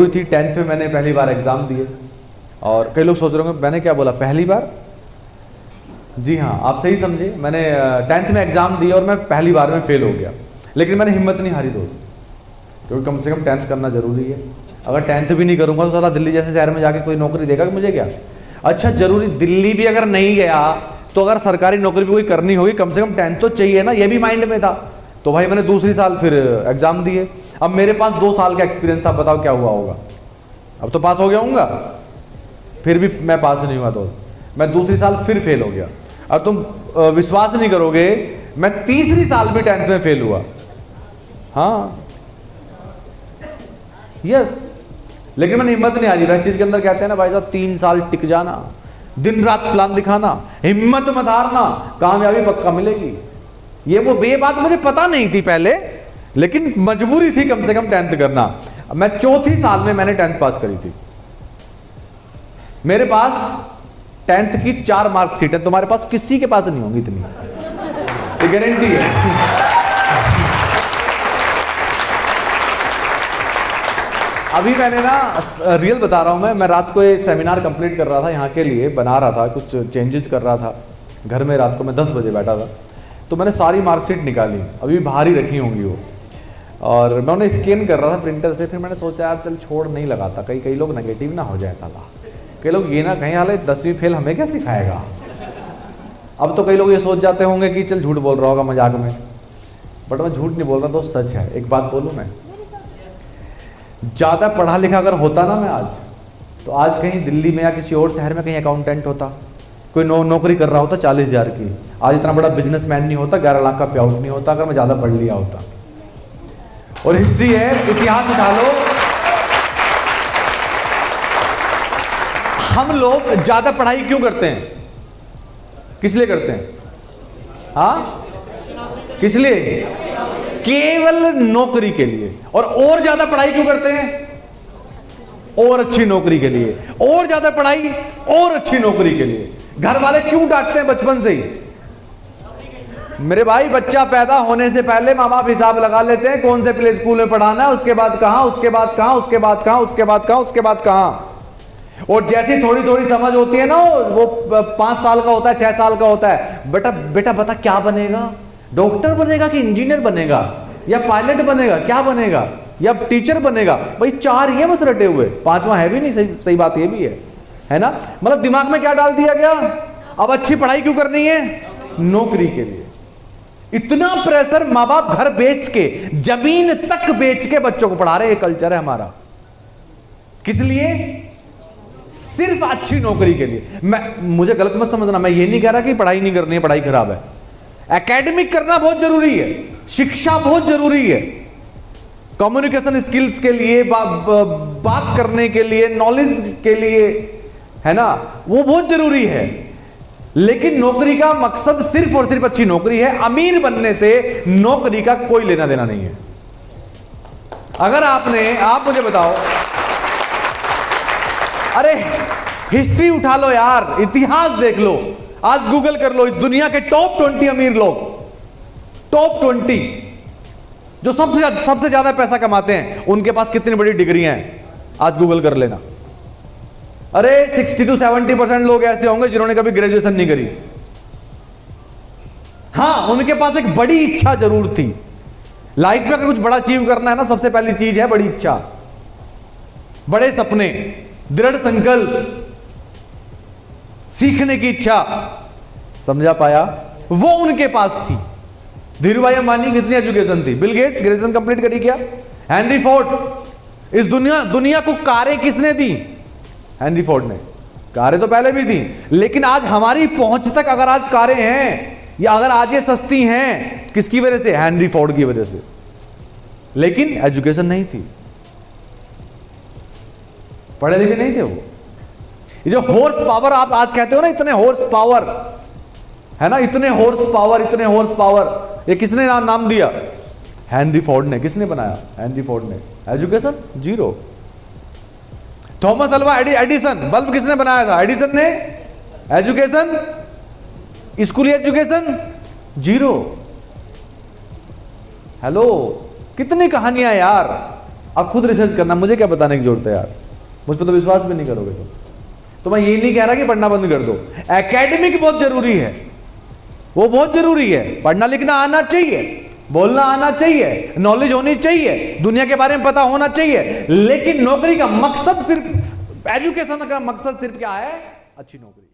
थी 10th में मैंने पहली बार एग्ज़ाम दिए। और कई लोग सोच रहे होंगे मैंने क्या बोला, पहली बार? जी हाँ, आप सही समझे। मैंने 10th में एग्ज़ाम दिया और मैं पहली बार में फेल हो गया, लेकिन मैंने हिम्मत नहीं हारी दोस्त, क्योंकि कम से कम 10th करना ज़रूरी है। अगर 10th भी नहीं करूँगा तो साला दिल्ली जैसे शहर में जाके कोई नौकरी देगा कि मुझे क्या? अच्छा, ज़रूरी दिल्ली भी अगर नहीं गया तो अगर सरकारी नौकरी भी कोई करनी होगी कम से कम 10th तो चाहिए ना, ये भी माइंड में था। तो भाई मैंने दूसरी साल फिर एग्ज़ाम दिए। अब मेरे पास 2 साल का एक्सपीरियंस था, बताओ क्या हुआ होगा? अब तो पास हो गया हूँगा, फिर भी मैं पास नहीं हुआ दोस्त, मैं दूसरी साल फिर फेल हो गया। और तुम विश्वास नहीं करोगे, मैं तीसरी साल भी 10th में फेल हुआ। हाँ यस, लेकिन मैंने हिम्मत नहीं हारी। इस चीज के अंदर कहते हैं ना भाई साहब, 3 साल टिक जाना, दिन रात प्लान दिखाना, हिम्मत मत हारना, कामयाबी पक्का मिलेगी। ये बात मुझे पता नहीं थी पहले, लेकिन मजबूरी थी कम से कम 10th करना। मैं चौथी साल में मैंने 10th पास करी थी। मेरे पास 10th की 4 मार्कशीट है, तुम्हारे पास किसी के पास नहीं होंगी इतनी, ये गारंटी है। अभी मैंने ना रियल बता रहा हूँ, मैं रात को ये सेमिनार कंप्लीट कर रहा था, यहाँ के लिए बना रहा था, कुछ चेंजेस कर रहा था घर में। रात को मैं 10 बजे बैठा था, तो मैंने सारी मार्कशीट निकाली, अभी बाहर ही रखी होंगी वो, और मैं उन्हें स्कैन कर रहा था प्रिंटर से। फिर मैंने सोचा यार चल छोड़, नहीं लगाता, कई लोग नेगेटिव ना हो जाए साला, कई लोग ये ना कहीं हाल 10वीं फेल हमें क्या सिखाएगा। अब तो कई लोग ये सोच जाते होंगे कि चल झूठ बोल रहा होगा मजाक में, बट मैं झूठ नहीं बोल रहा दोस्त, सच है। एक बात बोलूँ मैं, ज़्यादा पढ़ा लिखा अगर होता ना मैं आज, तो आज कहीं दिल्ली में या किसी और शहर में कहीं अकाउंटेंट होता, कोई नौकरी कर रहा होता 40,000 की। आज इतना बड़ा बिजनेसमैन नहीं होता, 11 लाख का पे आउट नहीं होता, अगर मैं ज़्यादा पढ़ लिया होता। और हिस्ट्री है, इतिहास उठा लो, हम लोग ज़्यादा पढ़ाई क्यों करते हैं? किस लिए करते हैं? हाँ, किस लिए? केवल नौकरी के लिए। और ज्यादा पढ़ाई क्यों करते हैं? और अच्छी नौकरी के लिए। और ज्यादा पढ़ाई और अच्छी नौकरी के लिए। घर वाले क्यों डांटते हैं बचपन से ही? मेरे भाई, बच्चा पैदा होने से पहले माँ बाप हिसाब लगा लेते हैं कौन से प्ले स्कूल में पढ़ाना है, उसके बाद कहां, उसके बाद कहां, उसके बाद कहां, उसके बाद कहां, उसके बाद कहां। और जैसी थोड़ी थोड़ी समझ होती है ना, वो 5 साल का होता है, 6 साल का होता है, बेटा बता क्या बनेगा? डॉक्टर बनेगा कि इंजीनियर बनेगा या पायलट बनेगा, क्या बनेगा, या टीचर बनेगा? भाई 4 ही है बस रटे हुए, 5वां है भी नहीं। सही बात ये भी है ना। मतलब दिमाग में क्या डाल दिया गया? अब अच्छी पढ़ाई क्यों करनी है? नौकरी के लिए। इतना प्रेशर, माँ बाप घर बेच के, जमीन तक बेच के बच्चों को पढ़ा रहे। ये कल्चर है हमारा। किस लिए? सिर्फ अच्छी नौकरी के लिए। मुझे गलत मत समझना, मैं ये नहीं कह रहा कि पढ़ाई नहीं करनी है, पढ़ाई खराब है। एकेडमिक करना बहुत जरूरी है, शिक्षा बहुत जरूरी है, कम्युनिकेशन स्किल्स के लिए, बात करने के लिए, नॉलेज के लिए, है ना, वो बहुत जरूरी है। लेकिन नौकरी का मकसद सिर्फ और सिर्फ अच्छी नौकरी है। अमीर बनने से नौकरी का कोई लेना देना नहीं है। अगर आप मुझे बताओ, अरे हिस्ट्री उठा लो यार, इतिहास देख लो, आज गूगल कर लो, इस दुनिया के टॉप 20 अमीर लोग, टॉप 20 जो सबसे ज्यादा पैसा कमाते हैं, उनके पास कितनी बड़ी डिग्रियां हैं, आज गूगल कर लेना। अरे 60 to 70% लोग ऐसे होंगे जिन्होंने कभी ग्रेजुएशन नहीं करी। हाँ, उनके पास एक बड़ी इच्छा जरूर थी। लाइफ में अगर कुछ बड़ा अचीव करना है ना, सबसे पहली चीज है बड़ी इच्छा, बड़े सपने, दृढ़ संकल्प, सीखने की इच्छा। समझा पाया? वो उनके पास थी। धीरूभाई अंबानी कितनी एजुकेशन थी? बिल गेट्स ग्रेजुएशन कंप्लीट करी क्या? Henry Ford. इस दुनिया को कारें किसने दी? हेनरी फोर्ड ने। कारें तो पहले भी थी, लेकिन आज हमारी पहुंच तक अगर आज कारें हैं, या अगर आज ये सस्ती हैं, किसकी वजह से? हेनरी फोर्ड की वजह से। लेकिन एजुकेशन नहीं थी, पढ़े लिखे नहीं थे वो। ये जो हॉर्स पावर आप आज कहते हो ना, इतने हॉर्स पावर, है ना, इतने हॉर्स पावर, इतने हॉर्स पावर, ये किसने नाम दिया? हेनरी फोर्ड ने। किसने बनाया? हेनरी फोर्ड ने। Education zero. Thomas Alva Edison, bulb किसने बनाया था? एडिसन ने। एजुकेशन, स्कूली एजुकेशन जीरो। हेलो, कितनी कहानियां यार। आप खुद रिसर्च करना, मुझे क्या बताने की जरूरत है यार, मुझ पर तो विश्वास भी नहीं करोगे तो मैं ये नहीं कह रहा कि पढ़ना बंद कर दो। एकेडमिक बहुत जरूरी है, वो बहुत जरूरी है, पढ़ना लिखना आना चाहिए, बोलना आना चाहिए, नॉलेज होनी चाहिए, दुनिया के बारे में पता होना चाहिए, लेकिन नौकरी का मकसद सिर्फ, एजुकेशन का मकसद सिर्फ क्या है? अच्छी नौकरी।